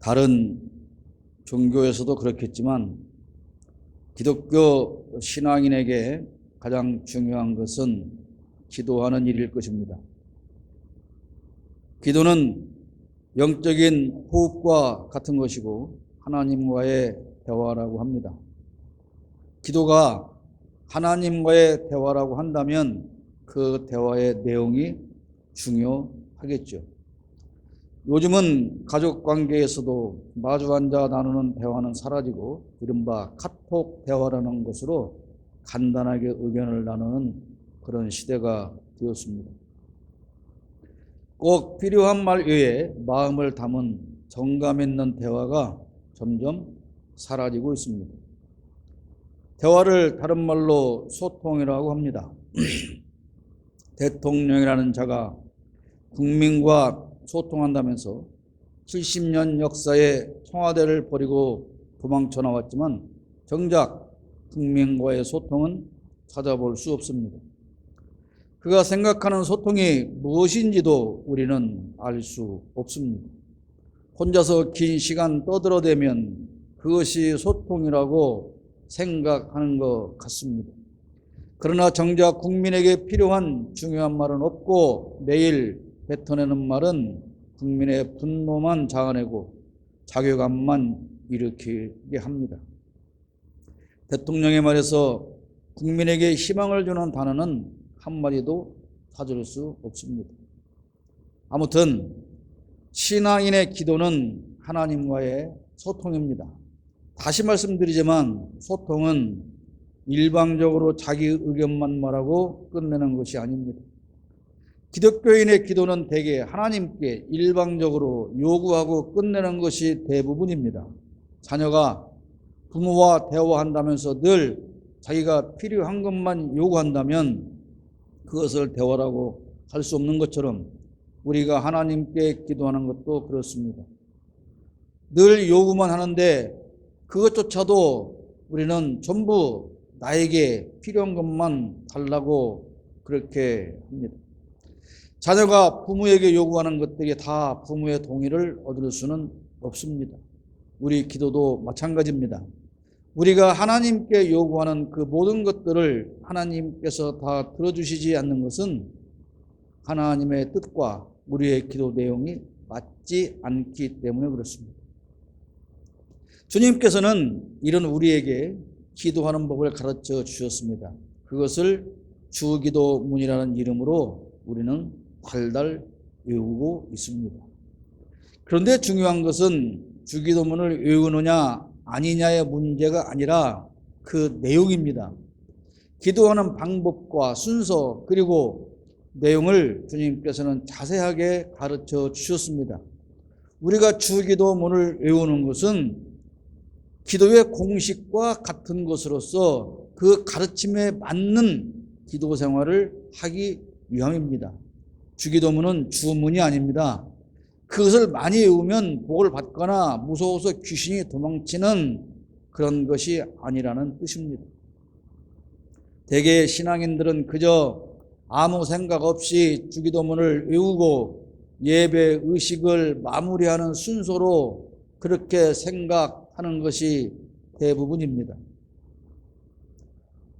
다른 종교에서도 그렇겠지만 기독교 신앙인에게 가장 중요한 것은 기도하는 일일 것입니다. 기도는 영적인 호흡과 같은 것이고 하나님과의 대화라고 합니다. 기도가 하나님과의 대화라고 한다면 그 대화의 내용이 중요하겠죠. 요즘은 가족 관계에서도 마주 앉아 나누는 대화는 사라지고 이른바 카톡 대화라는 것으로 간단하게 의견을 나누는 그런 시대가 되었습니다. 꼭 필요한 말 외에 마음을 담은 정감 있는 대화가 점점 사라지고 있습니다. 대화를 다른 말로 소통이라고 합니다. 대통령이라는 자가 국민과 소통한다면서 70년 역사의 청와대를 버리고 도망쳐 나왔지만 정작 국민과의 소통은 찾아볼 수 없습니다. 그가 생각하는 소통이 무엇인지도 우리는 알 수 없습니다. 혼자서 긴 시간 떠들어대면 그것이 소통이라고 생각하는 것 같습니다. 그러나 정작 국민에게 필요한 중요한 말은 없고 매일 뱉어내는 말은 국민의 분노만 자아내고 자괴감만 일으키게 합니다. 대통령의 말에서 국민에게 희망을 주는 단어는 한마디도 찾을 수 없습니다. 아무튼 신앙인의 기도는 하나님과의 소통입니다. 다시 말씀드리지만 소통은 일방적으로 자기 의견만 말하고 끝내는 것이 아닙니다. 기독교인의 기도는 대개 하나님께 일방적으로 요구하고 끝내는 것이 대부분입니다. 자녀가 부모와 대화한다면서 늘 자기가 필요한 것만 요구한다면 그것을 대화라고 할 수 없는 것처럼 우리가 하나님께 기도하는 것도 그렇습니다. 늘 요구만 하는데 그것조차도 우리는 전부 나에게 필요한 것만 달라고 그렇게 합니다. 자녀가 부모에게 요구하는 것들이 다 부모의 동의를 얻을 수는 없습니다. 우리 기도도 마찬가지입니다. 우리가 하나님께 요구하는 그 모든 것들을 하나님께서 다 들어주시지 않는 것은 하나님의 뜻과 우리의 기도 내용이 맞지 않기 때문에 그렇습니다. 주님께서는 이런 우리에게 기도하는 법을 가르쳐 주셨습니다. 그것을 주기도문이라는 이름으로 우리는 달달 외우고 있습니다. 그런데 중요한 것은 주기도문을 외우느냐 아니냐의 문제가 아니라 그 내용입니다. 기도하는 방법과 순서 그리고 내용을 주님께서는 자세하게 가르쳐 주셨습니다. 우리가 주기도문을 외우는 것은 기도의 공식과 같은 것으로서 그 가르침에 맞는 기도 생활을 하기 위함입니다. 주기도문은 주문이 아닙니다. 그것을 많이 외우면 복을 받거나 무서워서 귀신이 도망치는 그런 것이 아니라는 뜻입니다. 대개 신앙인들은 그저 아무 생각 없이 주기도문을 외우고 예배 의식을 마무리하는 순서로 그렇게 생각하는 것이 대부분입니다.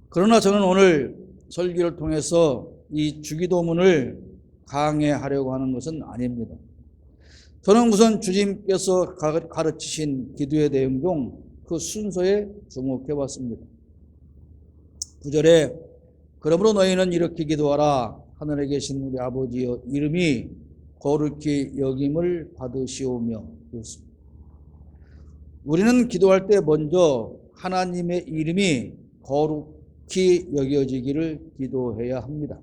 그러나 저는 오늘 설교를 통해서 이 주기도문을 강해하려고 하는 것은 아닙니다. 저는 우선 주님께서 가르치신 기도의 내용 중 그 순서에 주목해 봤습니다. 9절에 그러므로 너희는 이렇게 기도하라. 하늘에 계신 우리 아버지여 이름이 거룩히 여김을 받으시오며 그렇습니다. 우리는 기도할 때 먼저 하나님의 이름이 거룩히 여겨지기를 기도해야 합니다.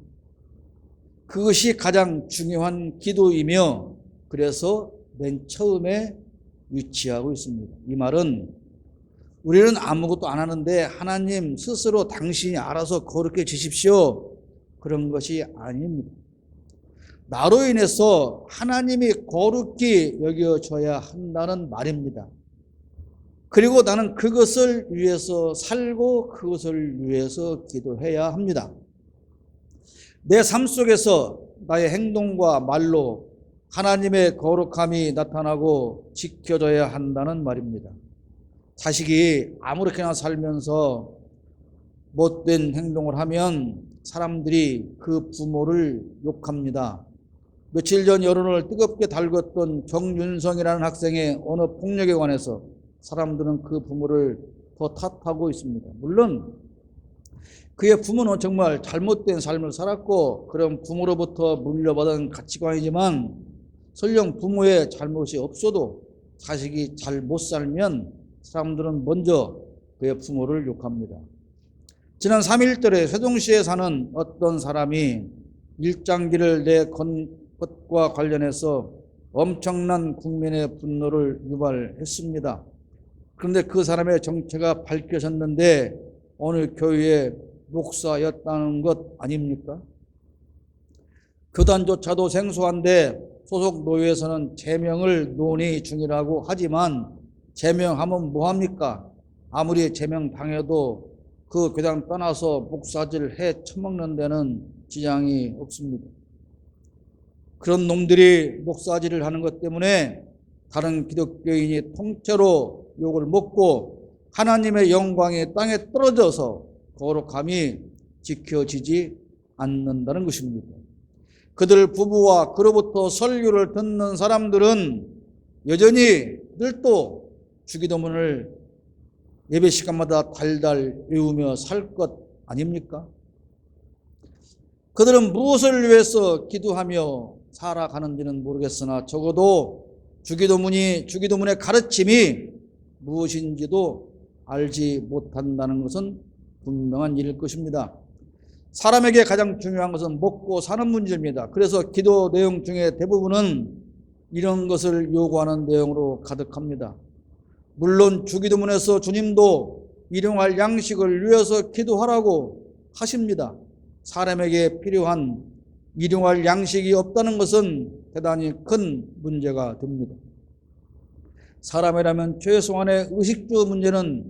그것이 가장 중요한 기도이며 그래서 맨 처음에 위치하고 있습니다. 이 말은 우리는 아무것도 안 하는데 하나님 스스로 당신이 알아서 거룩해 주십시오. 그런 것이 아닙니다. 나로 인해서 하나님이 거룩히 여겨져야 한다는 말입니다. 그리고 나는 그것을 위해서 살고 그것을 위해서 기도해야 합니다. 내 삶 속에서 나의 행동과 말로 하나님의 거룩함이 나타나고 지켜져야 한다는 말입니다. 자식이 아무렇게나 살면서 못된 행동을 하면 사람들이 그 부모를 욕합니다. 며칠 전 여론을 뜨겁게 달궜던 정윤성이라는 학생의 언어 폭력에 관해서 사람들은 그 부모를 더 탓하고 있습니다. 물론 그의 부모는 정말 잘못된 삶을 살았고 그런 부모로부터 물려받은 가치관이지만 설령 부모의 잘못이 없어도 자식이 잘 못 살면 사람들은 먼저 그의 부모를 욕합니다. 지난 3.1절에 세종시에 사는 어떤 사람이 일장기를 내 것과 관련해서 엄청난 국민의 분노를 유발했습니다. 그런데 그 사람의 정체가 밝혀졌는데 오늘 교회의 목사였다는 것 아닙니까? 교단조차도 생소한데 소속 노회에서는 제명을 논의 중이라고 하지만 제명하면 뭐합니까? 아무리 제명당해도 그 교단 떠나서 목사질 해 처먹는 데는 지장이 없습니다. 그런 놈들이 목사질을 하는 것 때문에 다른 기독교인이 통째로 욕을 먹고 하나님의 영광이 땅에 떨어져서 거룩함이 지켜지지 않는다는 것입니다. 그들 부부와 그로부터 설교를 듣는 사람들은 여전히 늘 또 주기도문을 예배 시간마다 달달 외우며 살 것 아닙니까? 그들은 무엇을 위해서 기도하며 살아가는지는 모르겠으나 적어도 주기도문의 가르침이 무엇인지도 알지 못한다는 것은 분명한 일일 것입니다. 사람에게 가장 중요한 것은 먹고 사는 문제입니다. 그래서 기도 내용 중에 대부분은 이런 것을 요구하는 내용으로 가득합니다. 물론 주기도문에서 주님도 일용할 양식을 위해서 기도하라고 하십니다. 사람에게 필요한 일용할 양식이 없다는 것은 대단히 큰 문제가 됩니다. 사람이라면 최소한의 의식주 문제는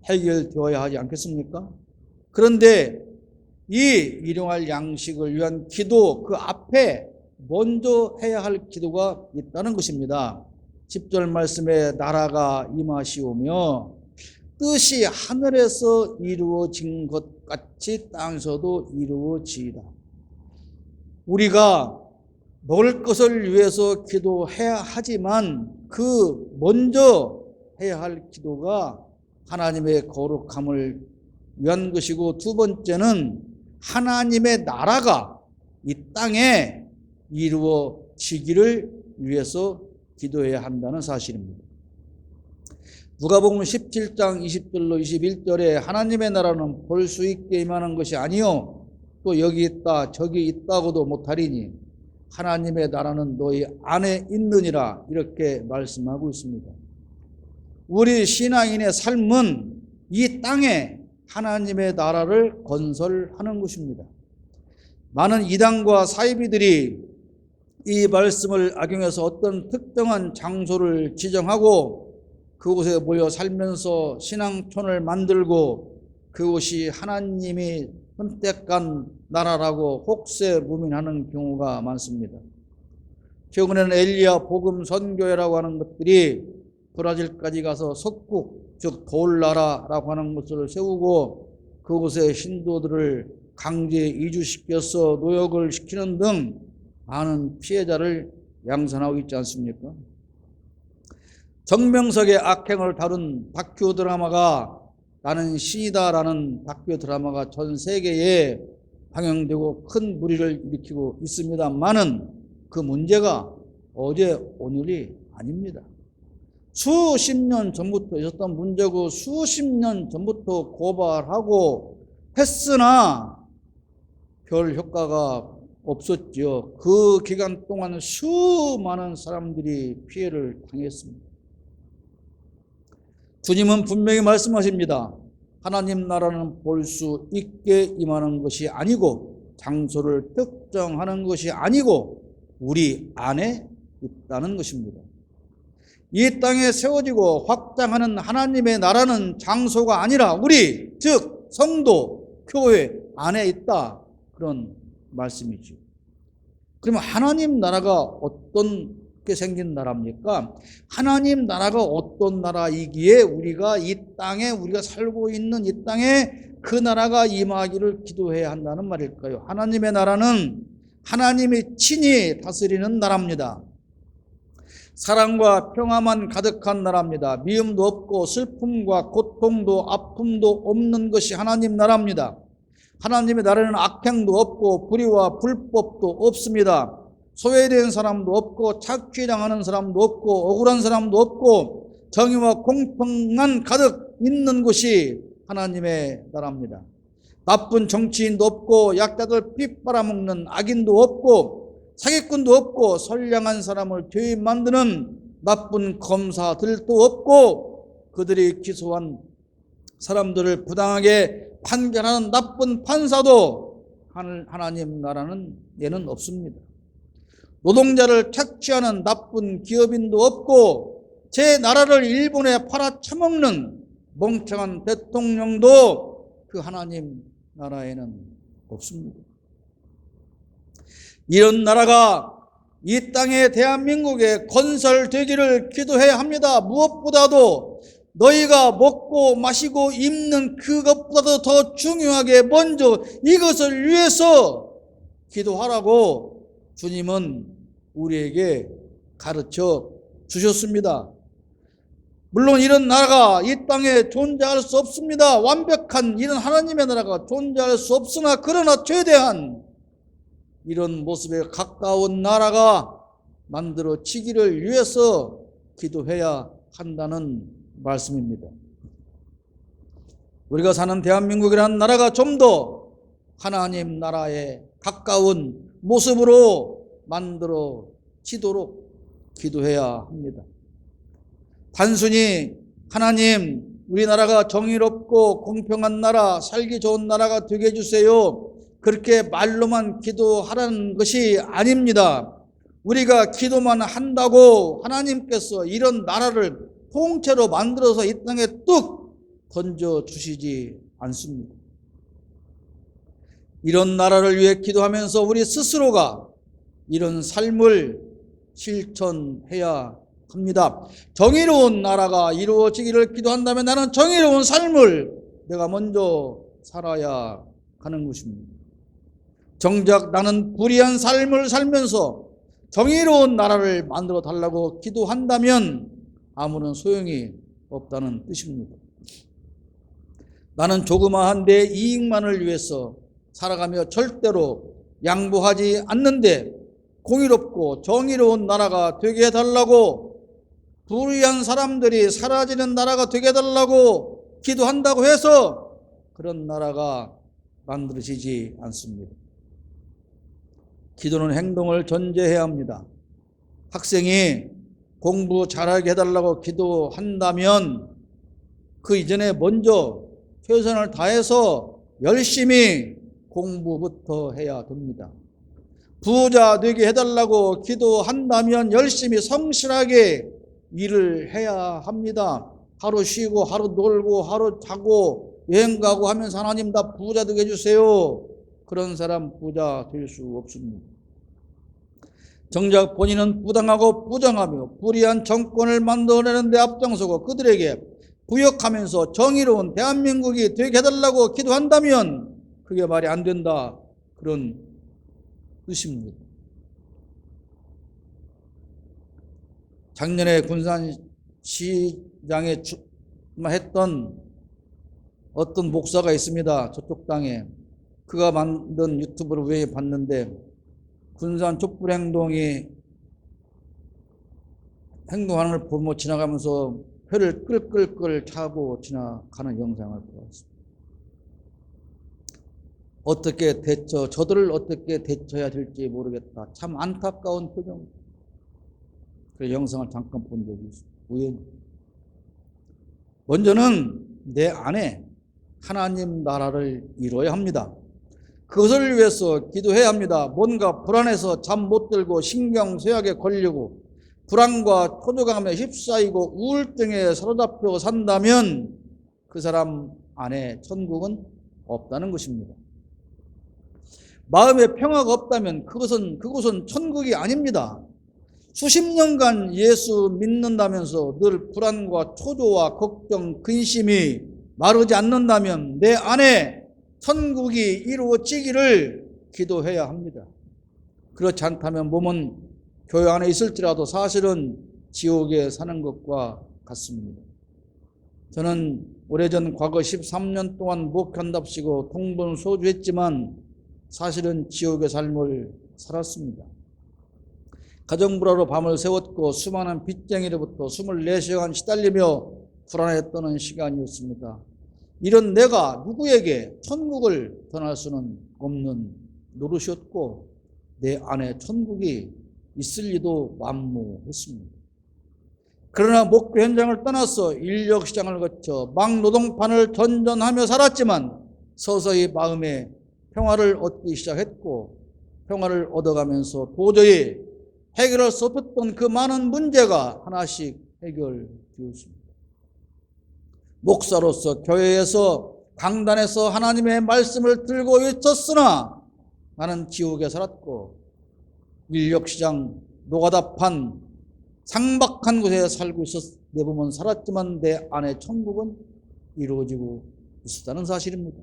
해결되어야 하지 않겠습니까? 그런데 이 일용할 양식을 위한 기도 그 앞에 먼저 해야 할 기도가 있다는 것입니다. 10절 말씀에 나라가 임하시오며 뜻이 하늘에서 이루어진 것 같이 땅에서도 이루어지이다. 우리가 먹을 것을 위해서 기도해야 하지만 그 먼저 해야 할 기도가 하나님의 거룩함을 위한 것이고 두 번째는 하나님의 나라가 이 땅에 이루어지기를 위해서 기도해야 한다는 사실입니다. 누가복음 17장 20절로 21절에 하나님의 나라는 볼 수 있게 임하는 것이 아니요 또 여기 있다 저기 있다고도 못하리니 하나님의 나라는 너희 안에 있느니라 이렇게 말씀하고 있습니다. 우리 신앙인의 삶은 이 땅에 하나님의 나라를 건설하는 것입니다. 많은 이단과 사이비들이 이 말씀을 악용해서 어떤 특정한 장소를 지정하고 그곳에 모여 살면서 신앙촌을 만들고 그곳이 하나님이 선택한 나라라고 혹세무민하는 경우가 많습니다. 최근에는 엘리야 복음 선교회라고 하는 것들이 브라질까지 가서 석국 즉 돌나라라고 하는 것을 세우고 그곳에 신도들을 강제 이주시켜서 노역을 시키는 등 많은 피해자를 양산하고 있지 않습니까? 정명석의 악행을 다룬 다큐 드라마가 나는 신이다라는 다큐 드라마가 전 세계에 방영되고 큰 물의를 일으키고 있습니다만은 그 문제가 어제 오늘이 아닙니다. 수십 년 전부터 있었던 문제고 수십 년 전부터 고발하고 했으나 별 효과가 없었죠. 그 기간 동안 수많은 사람들이 피해를 당했습니다. 주님은 분명히 말씀하십니다. 하나님 나라는 볼 수 있게 임하는 것이 아니고 장소를 특정하는 것이 아니고 우리 안에 있다는 것입니다. 이 땅에 세워지고 확장하는 하나님의 나라는 장소가 아니라 우리 즉 성도 교회 안에 있다 그런 말씀이죠. 그러면 하나님 나라가 어떤 어떻게 생긴 나라입니까? 하나님 나라가 어떤 나라이기에 우리가 이 땅에 우리가 살고 있는 이 땅에 그 나라가 임하기를 기도해야 한다는 말일까요? 하나님의 나라는 하나님이 친히 다스리는 나라입니다. 사랑과 평화만 가득한 나라입니다. 미움도 없고 슬픔과 고통도 아픔도 없는 것이 하나님 나라입니다. 하나님의 나라는 악행도 없고 불의와 불법도 없습니다. 소외된 사람도 없고 착취당하는 사람도 없고 억울한 사람도 없고 정의와 공평만 가득 있는 곳이 하나님의 나라입니다. 나쁜 정치인도 없고 약자들 피 빨아먹는 악인도 없고 사기꾼도 없고 선량한 사람을 죄인 만드는 나쁜 검사들도 없고 그들이 기소한 사람들을 부당하게 판결하는 나쁜 판사도 하나님 나라는 얘는 없습니다. 노동자를 착취하는 나쁜 기업인도 없고 제 나라를 일본에 팔아쳐먹는 멍청한 대통령도 그 하나님 나라에는 없습니다. 이런 나라가 이 땅에 대한민국에 건설되기를 기도해야 합니다. 무엇보다도 너희가 먹고 마시고 입는 그것보다도 더 중요하게 먼저 이것을 위해서 기도하라고 주님은 우리에게 가르쳐 주셨습니다. 물론 이런 나라가 이 땅에 존재할 수 없습니다. 완벽한 이런 하나님의 나라가 존재할 수 없으나 그러나 최대한 이런 모습에 가까운 나라가 만들어지기를 위해서 기도해야 한다는 말씀입니다. 우리가 사는 대한민국이라는 나라가 좀 더 하나님 나라에 가까운 모습으로 만들어지도록 기도해야 합니다. 단순히 하나님 우리나라가 정의롭고 공평한 나라, 살기 좋은 나라가 되게 해주세요, 그렇게 말로만 기도하라는 것이 아닙니다. 우리가 기도만 한다고 하나님께서 이런 나라를 통째로 만들어서 이 땅에 뚝 던져주시지 않습니다. 이런 나라를 위해 기도하면서 우리 스스로가 이런 삶을 실천해야 합니다. 정의로운 나라가 이루어지기를 기도한다면 나는 정의로운 삶을 내가 먼저 살아야 하는 것입니다. 정작 나는 불의한 삶을 살면서 정의로운 나라를 만들어 달라고 기도한다면 아무런 소용이 없다는 뜻입니다. 나는 조그마한 내 이익만을 위해서 살아가며 절대로 양보하지 않는데 공의롭고 정의로운 나라가 되게 해달라고, 불의한 사람들이 사라지는 나라가 되게 해달라고 기도한다고 해서 그런 나라가 만들어지지 않습니다. 기도는 행동을 전제해야 합니다. 학생이 공부 잘하게 해달라고 기도한다면 그 이전에 먼저 최선을 다해서 열심히 공부부터 해야 됩니다. 부자 되게 해달라고 기도한다면 열심히 성실하게 일을 해야 합니다. 하루 쉬고 하루 놀고 하루 자고 여행 가고 하면서 하나님 나 부자 되게 해주세요, 그런 사람 부자 될 수 없습니다. 정작 본인은 부당하고 부정하며 불의한 정권을 만들어내는 데 앞장서고 그들에게 부역하면서 정의로운 대한민국이 되게 해달라고 기도한다면 그게 말이 안 된다, 그런 뜻입니다. 작년에 군산시장에 출마했던 어떤 목사가 있습니다. 저쪽 땅에. 그가 만든 유튜브를 우연히 봤는데 군산 촛불행동이 행동하는 걸 보며 지나가면서 혀를 끌끌끌 차고 지나가는 영상을 보았습니다. 저들을 어떻게 대처해야 될지 모르겠다. 참 안타까운 표정. 그 영상을 잠깐 본 적이 있습니다. 우연히. 먼저는 내 안에 하나님 나라를 이루어야 합니다. 그것을 위해서 기도해야 합니다. 뭔가 불안해서 잠 못 들고 신경쇠약에 걸리고 불안과 초조감에 휩싸이고 우울증에 사로잡혀 산다면 그 사람 안에 천국은 없다는 것입니다. 마음에 평화가 없다면 그곳은 천국이 아닙니다. 수십 년간 예수 믿는다면서 늘 불안과 초조와 걱정, 근심이 마르지 않는다면 내 안에 천국이 이루어지기를 기도해야 합니다. 그렇지 않다면 몸은 교회 안에 있을지라도 사실은 지옥에 사는 것과 같습니다. 저는 오래전 과거 13년 동안 목현답시고 동분소주했지만 사실은 지옥의 삶을 살았습니다. 가정불화로 밤을 새웠고 수많은 빚쟁이로부터 24시간 시달리며 불안에 떠는 시간이었습니다. 이런 내가 누구에게 천국을 전할 수는 없는 노릇이었고 내 안에 천국이 있을 리도 만무했습니다. 그러나 목표 현장을 떠나서 인력시장을 거쳐 막노동판을 전전하며 살았지만 서서히 마음에 평화를 얻기 시작했고 평화를 얻어가면서 도저히 해결할 수 없었던 그 많은 문제가 하나씩 해결되었습니다. 목사로서 교회에서 강단에서 하나님의 말씀을 들고 외쳤으나 나는 지옥에 살았고 인력시장, 노가다판, 상박한 곳에 살고 내 몸은 살았지만 내 안에 천국은 이루어지고 있었다는 사실입니다.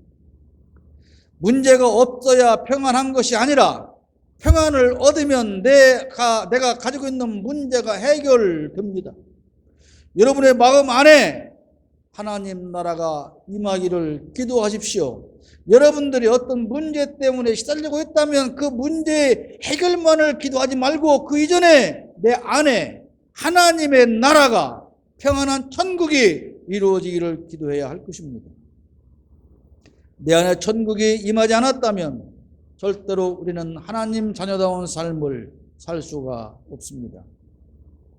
문제가 없어야 평안한 것이 아니라 평안을 얻으면 내가 가지고 있는 문제가 해결됩니다. 여러분의 마음 안에 하나님 나라가 임하기를 기도하십시오. 여러분들이 어떤 문제 때문에 시달리고 있다면 그 문제의 해결만을 기도하지 말고 그 이전에 내 안에 하나님의 나라가 평안한 천국이 이루어지기를 기도해야 할 것입니다. 내 안에 천국이 임하지 않았다면 절대로 우리는 하나님 자녀다운 삶을 살 수가 없습니다.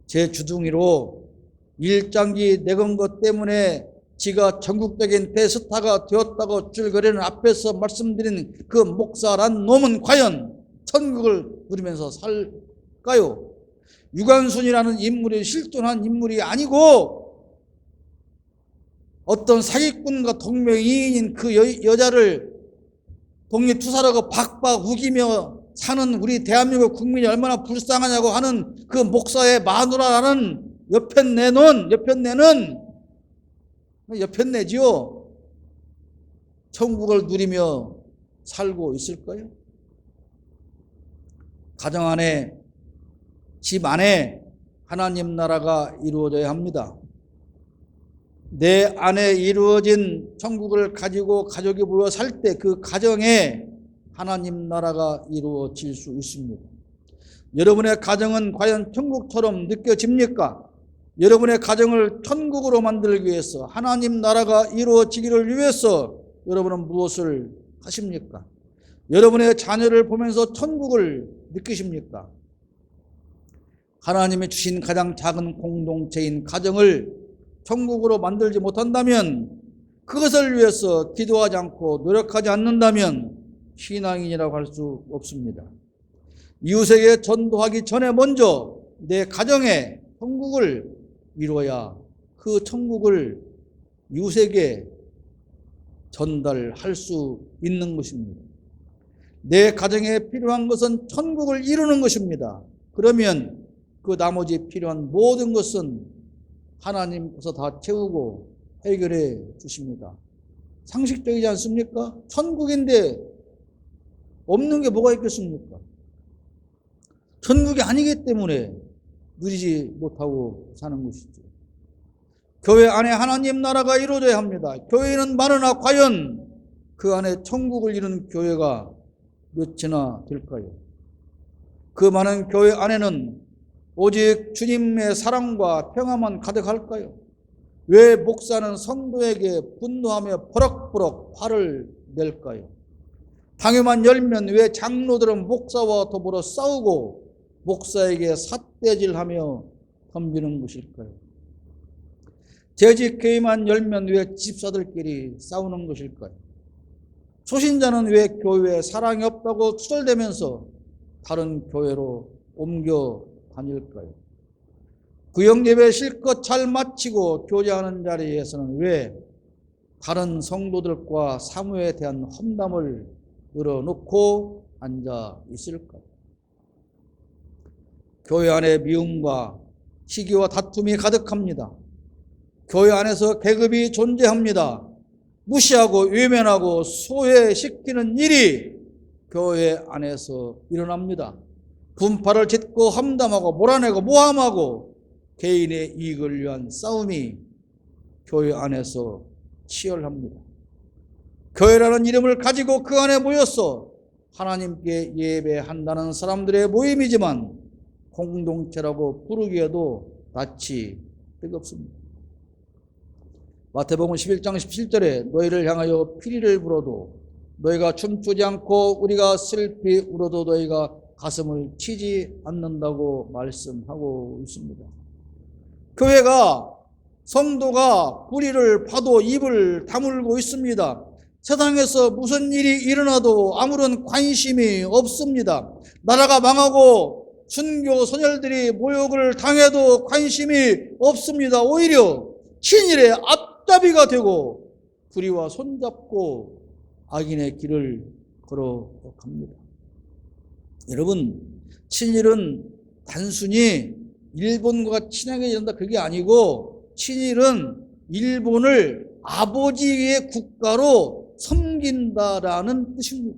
제 주둥이로 일장기 내건 것 때문에 지가 전국적인 대스타가 되었다고 줄거리는 앞에서 말씀드린 그 목사란 놈은 과연 천국을 누리면서 살까요? 유관순이라는 인물이 실존한 인물이 아니고 어떤 사기꾼과 동명이인인 그 여자를 독립투사라고 박박 우기며 사는 우리 대한민국 국민이 얼마나 불쌍하냐고 하는 그 목사의 마누라라는 여편네지요. 천국을 누리며 살고 있을까요? 가정 안에, 집 안에 하나님 나라가 이루어져야 합니다. 내 안에 이루어진 천국을 가지고 가족이 모여 살 때 그 가정에 하나님 나라가 이루어질 수 있습니다. 여러분의 가정은 과연 천국처럼 느껴집니까? 여러분의 가정을 천국으로 만들기 위해서 하나님 나라가 이루어지기를 위해서 여러분은 무엇을 하십니까? 여러분의 자녀를 보면서 천국을 느끼십니까? 하나님이 주신 가장 작은 공동체인 가정을 천국으로 만들지 못한다면, 그것을 위해서 기도하지 않고 노력하지 않는다면 신앙인이라고 할 수 없습니다. 이웃에게 전도하기 전에 먼저 내 가정에 천국을 이루어야 그 천국을 이웃에게 전달할 수 있는 것입니다. 내 가정에 필요한 것은 천국을 이루는 것입니다. 그러면 그 나머지 필요한 모든 것은 하나님께서 다 채우고 해결해 주십니다. 상식적이지 않습니까? 천국인데 없는 게 뭐가 있겠습니까? 천국이 아니기 때문에 누리지 못하고 사는 것이죠. 교회 안에 하나님 나라가 이루어져야 합니다. 교회는 많으나 과연 그 안에 천국을 이루는 교회가 몇이나 될까요? 그 많은 교회 안에는 오직 주님의 사랑과 평화만 가득할까요? 왜 목사는 성도에게 분노하며 버럭버럭 화를 낼까요? 당회만 열면 왜 장로들은 목사와 더불어 싸우고 목사에게 삿대질하며 덤비는 것일까요? 재직회의만 열면 왜 집사들끼리 싸우는 것일까요? 초신자는 왜 교회에 사랑이 없다고 투덜대면서 다른 교회로 옮겨 다닐까요? 구역예배 실컷 잘 마치고 교제하는 자리에서는 왜 다른 성도들과 사무에 대한 험담을 늘어놓고 앉아 있을까요? 교회 안에 미움과 시기와 다툼이 가득합니다. 교회 안에서 계급이 존재합니다. 무시하고 외면하고 소외시키는 일이 교회 안에서 일어납니다. 분파를 짓고 험담하고 몰아내고 모함하고 개인의 이익을 위한 싸움이 교회 안에서 치열합니다. 교회라는 이름을 가지고 그 안에 모여서 하나님께 예배한다는 사람들의 모임이지만 공동체라고 부르기에도 낯이 뜨겁습니다. 마태복음 11장 17절에 너희를 향하여 피리를 불어도 너희가 춤추지 않고 우리가 슬피 울어도 너희가 가슴을 치지 않는다고 말씀하고 있습니다. 교회가 성도가 불의를 봐도 입을 다물고 있습니다. 세상에서 무슨 일이 일어나도 아무런 관심이 없습니다. 나라가 망하고 순교 선열들이 모욕을 당해도 관심이 없습니다. 오히려 친일의 앞잡이가 되고 불의와 손잡고 악인의 길을 걸어갑니다. 여러분, 친일은 단순히 일본과 친하게 지낸다 그게 아니고 친일은 일본을 아버지의 국가로 섬긴다라는 뜻입니다.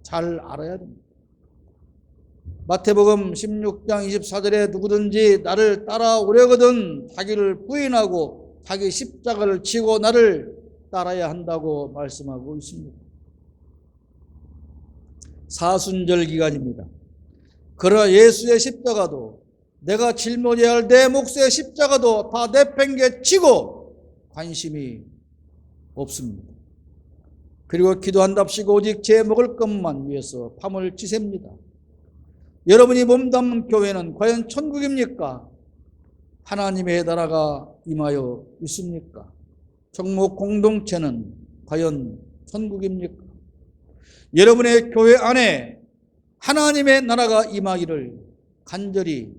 잘 알아야 됩니다. 마태복음 16장 24절에 누구든지 나를 따라오려거든 자기를 부인하고 자기 십자가를 지고 나를 따라야 한다고 말씀하고 있습니다. 사순절 기간입니다. 그러나 예수의 십자가도 내가 짊어져야 할 내 몫의 십자가도 다 내팽개치고 관심이 없습니다. 그리고 기도한답시고 오직 제 먹을 것만 위해서 밤을 지셉니다. 여러분이 몸담는 교회는 과연 천국입니까? 하나님의 나라가 임하여 있습니까? 종목 공동체는 과연 천국입니까? 여러분의 교회 안에 하나님의 나라가 임하기를 간절히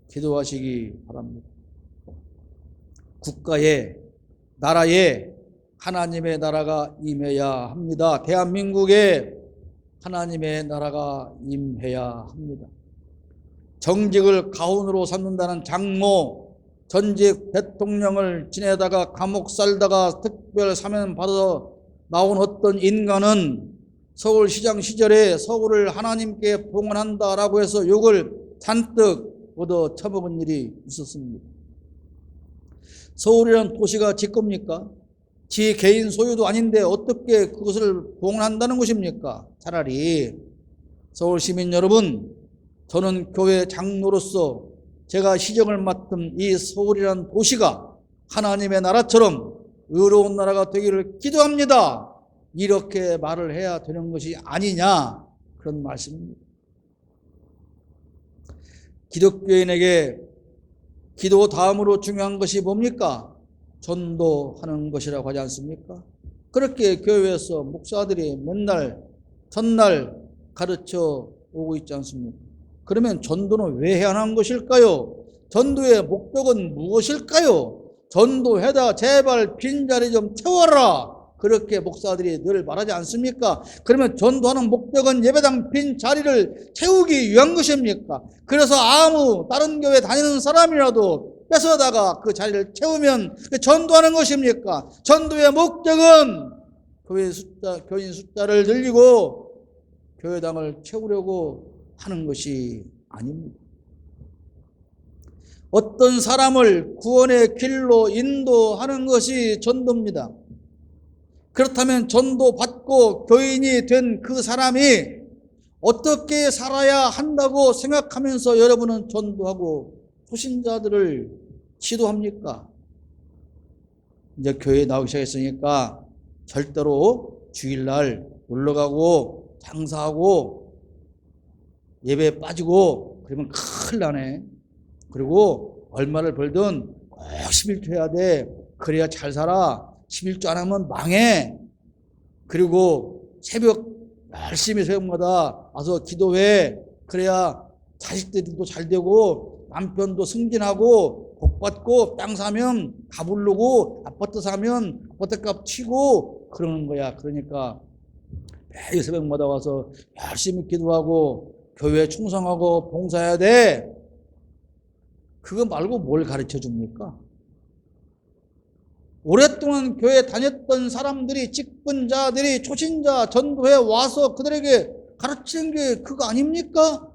기도하시기 바랍니다. 국가에, 나라에 하나님의 나라가 임해야 합니다. 대한민국에 하나님의 나라가 임해야 합니다. 정직을 가훈으로 삼는다는 장모, 전직 대통령을 지내다가 감옥 살다가 특별 사면 받아 나온 어떤 인간은 서울시장 시절에 서울을 하나님께 봉헌한다라고 해서 욕을 잔뜩 얻어 처먹은 일이 있었습니다. 서울이라는 도시가 지 겁니까? 지 개인 소유도 아닌데 어떻게 그것을 봉헌한다는 것입니까? 차라리 서울 시민 여러분, 저는 교회 장로로서 제가 시정을 맡은 이 서울이라는 도시가 하나님의 나라처럼 의로운 나라가 되기를 기도합니다. 이렇게 말을 해야 되는 것이 아니냐, 그런 말씀입니다. 기독교인에게 기도 다음으로 중요한 것이 뭡니까? 전도하는 것이라고 하지 않습니까? 그렇게 교회에서 목사들이 맨날 전날 가르쳐 오고 있지 않습니까? 그러면 전도는 왜 해야 하는 것일까요? 전도의 목적은 무엇일까요? 전도해다 제발 빈자리 좀 채워라, 그렇게 목사들이 늘 말하지 않습니까? 그러면 전도하는 목적은 예배당 빈자리를 채우기 위한 것입니까? 그래서 아무 다른 교회 다니는 사람이라도 뺏어다가 그 자리를 채우면 전도하는 것입니까? 전도의 목적은 교인 숫자를 늘리고 교회당을 채우려고 하는 것이 아닙니다. 어떤 사람을 구원의 길로 인도하는 것이 전도입니다. 그렇다면 전도받고 교인이 된 그 사람이 어떻게 살아야 한다고 생각하면서 여러분은 전도하고 소신자들을 지도합니까? 이제 교회에 나오기 시작했으니까 절대로 주일날 놀러가고 장사하고 예배에 빠지고 그러면 큰일 나네. 그리고 얼마를 벌든 꼭 11조 해야 돼. 그래야 잘 살아. 11조 안 하면 망해. 그리고 열심히 새벽마다 와서 기도해. 그래야 자식들도 잘 되고 남편도 승진하고 복 받고 땅 사면 가부르고 아파트 사면 아파트값 치고 그러는 거야. 그러니까 매일 새벽마다 와서 열심히 기도하고 교회에 충성하고 봉사해야 돼. 그거 말고 뭘 가르쳐 줍니까? 오랫동안 교회 다녔던 사람들이, 직분자들이, 초신자 전도회 와서 그들에게 가르치는 게 그거 아닙니까?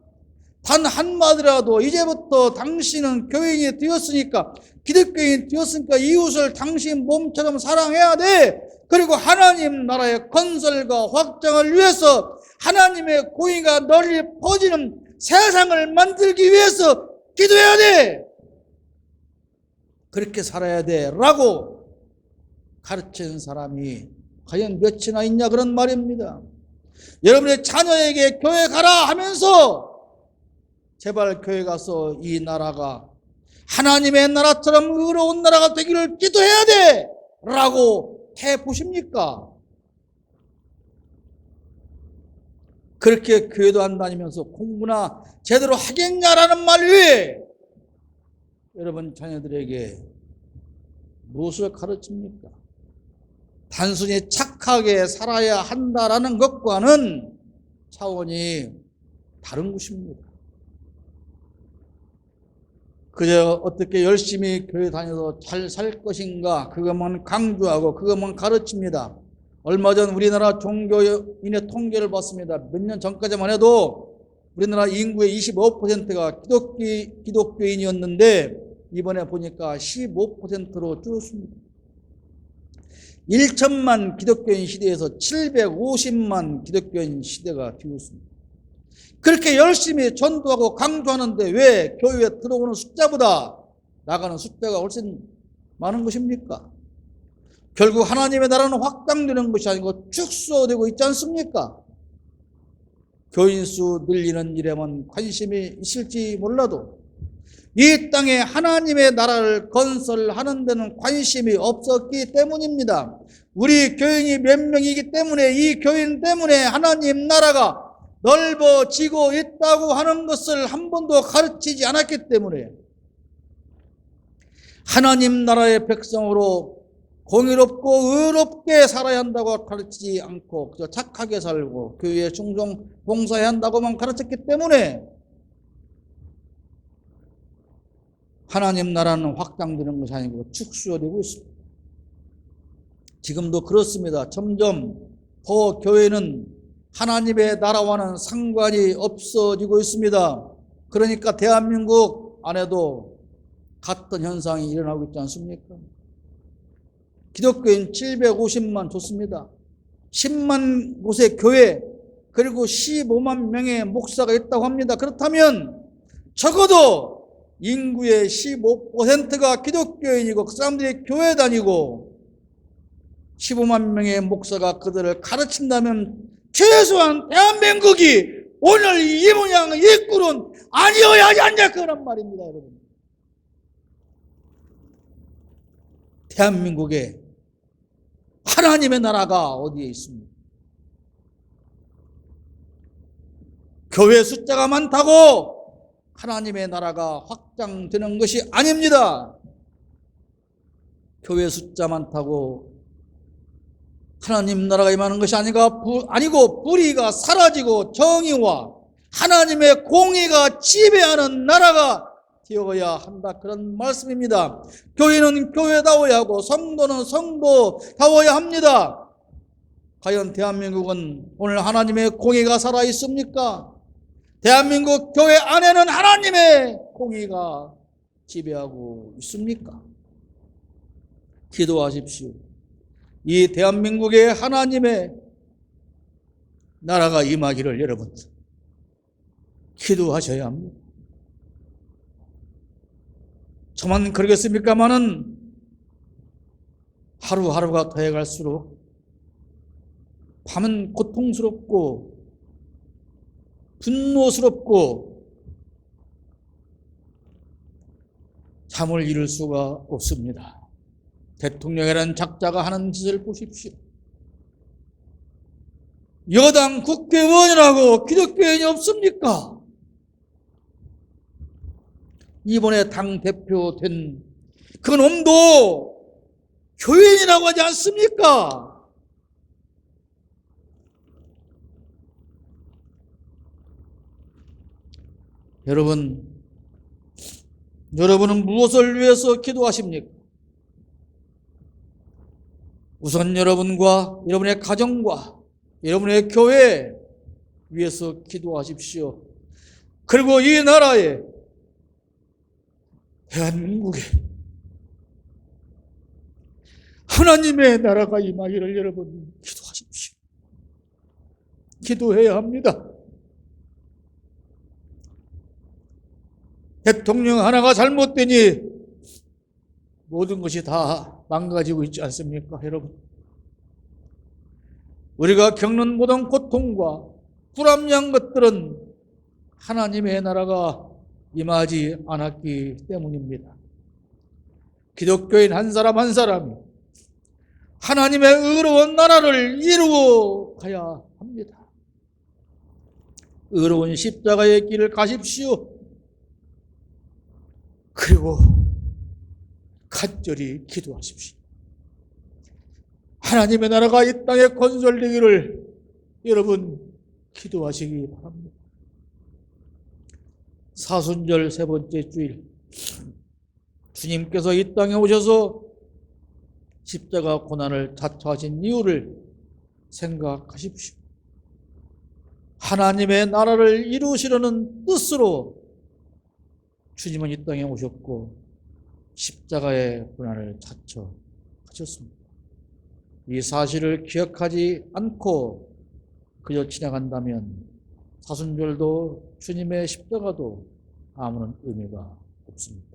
단 한마디라도 이제부터 당신은 교인이 되었으니까, 기독교인이 되었으니까 이웃을 당신 몸처럼 사랑해야 돼. 그리고 하나님 나라의 건설과 확장을 위해서 하나님의 공의가 널리 퍼지는 세상을 만들기 위해서 기도해야 돼. 그렇게 살아야 돼 라고 가르치는 사람이 과연 몇이나 있냐, 그런 말입니다. 여러분의 자녀에게 교회 가라 하면서 제발 교회 가서 이 나라가 하나님의 나라처럼 의로운 나라가 되기를 기도해야 돼 라고 해보십니까? 그렇게 교회도 안 다니면서 공부나 제대로 하겠냐라는 말 외에 여러분 자녀들에게 무엇을 가르칩니까? 단순히 착하게 살아야 한다라는 것과는 차원이 다른 것입니다. 그저 어떻게 열심히 교회 다녀서 잘 살 것인가, 그것만 강조하고 그것만 가르칩니다. 얼마 전 우리나라 종교인의 통계를 봤습니다. 몇 년 전까지만 해도 우리나라 인구의 25%가 기독교인이었는데 이번에 보니까 15%로 줄었습니다. 1천만 기독교인 시대에서 750만 기독교인 시대가 되었습니다. 그렇게 열심히 전도하고 강조하는데 왜 교회에 들어오는 숫자보다 나가는 숫자가 훨씬 많은 것입니까? 결국 하나님의 나라는 확장되는 것이 아니고 축소되고 있지 않습니까? 교인 수 늘리는 일에만 관심이 있을지 몰라도 이 땅에 하나님의 나라를 건설하는 데는 관심이 없었기 때문입니다. 우리 교인이 몇 명이기 때문에, 이 교인 때문에 하나님 나라가 넓어지고 있다고 하는 것을 한 번도 가르치지 않았기 때문에 하나님 나라의 백성으로 공의롭고 의롭게 살아야 한다고 가르치지 않고 그저 착하게 살고 교회에 충성 봉사해야 한다고만 가르쳤기 때문에 하나님 나라는 확장되는 것이 아니고 축소되고 있습니다. 지금도 그렇습니다. 점점 더 교회는 하나님의 나라와는 상관이 없어지고 있습니다. 그러니까 대한민국 안에도 같은 현상이 일어나고 있지 않습니까? 기독교인 750만 좋습니다. 10만 곳의 교회, 그리고 15만 명의 목사가 있다고 합니다. 그렇다면 적어도 인구의 15%가 기독교인이고 그 사람들이 교회 다니고 15만 명의 목사가 그들을 가르친다면 최소한 대한민국이 오늘 이 모양 이 꼴은 아니어야 하지 않냐, 그런 말입니다. 여러분, 대한민국에 하나님의 나라가 어디에 있습니까? 교회 숫자가 많다고 하나님의 나라가 확장되는 것이 아닙니다. 교회 숫자 많다고 하나님 나라가 임하는 것이 아니고 불의가 사라지고 정의와 하나님의 공의가 지배하는 나라가 되어야 한다, 그런 말씀입니다. 교회는 교회다워야 하고 성도는 성도다워야 합니다. 과연 대한민국은 오늘 하나님의 공의가 살아있습니까? 대한민국 교회 안에는 하나님의 공의가 지배하고 있습니까? 기도하십시오. 이 대한민국에 하나님의 나라가 임하기를 여러분 기도하셔야 합니다. 저만 그러겠습니까마는 하루하루가 더해갈수록 밤은 고통스럽고 분노스럽고 잠을 이룰 수가 없습니다. 대통령이라는 작자가 하는 짓을 보십시오. 여당 국회의원이라고 기독교인이 없습니까? 이번에 당대표 된 그 놈도 교인이라고 하지 않습니까? 여러분, 여러분은 무엇을 위해서 기도하십니까? 우선 여러분과 여러분의 가정과 여러분의 교회 위해서 기도하십시오. 그리고 이 나라에, 대한민국에 하나님의 나라가 임하기를 여러분 기도하십시오. 기도해야 합니다. 대통령 하나가 잘못되니 모든 것이 다 망가지고 있지 않습니까, 여러분? 우리가 겪는 모든 고통과 불합리한 것들은 하나님의 나라가 임하지 않았기 때문입니다. 기독교인 한 사람 한 사람이 하나님의 의로운 나라를 이루어 가야 합니다. 의로운 십자가의 길을 가십시오. 그리고 간절히 기도하십시오. 하나님의 나라가 이 땅에 건설되기를 여러분 기도하시기 바랍니다. 사순절 세 번째 주일, 주님께서 이 땅에 오셔서 십자가 고난을 자처하신 이유를 생각하십시오. 하나님의 나라를 이루시려는 뜻으로 주님은 이 땅에 오셨고 십자가의 고난을 자처하셨습니다. 이 사실을 기억하지 않고 그저 지나간다면 사순절도 주님의 십자가도 아무런 의미가 없습니다.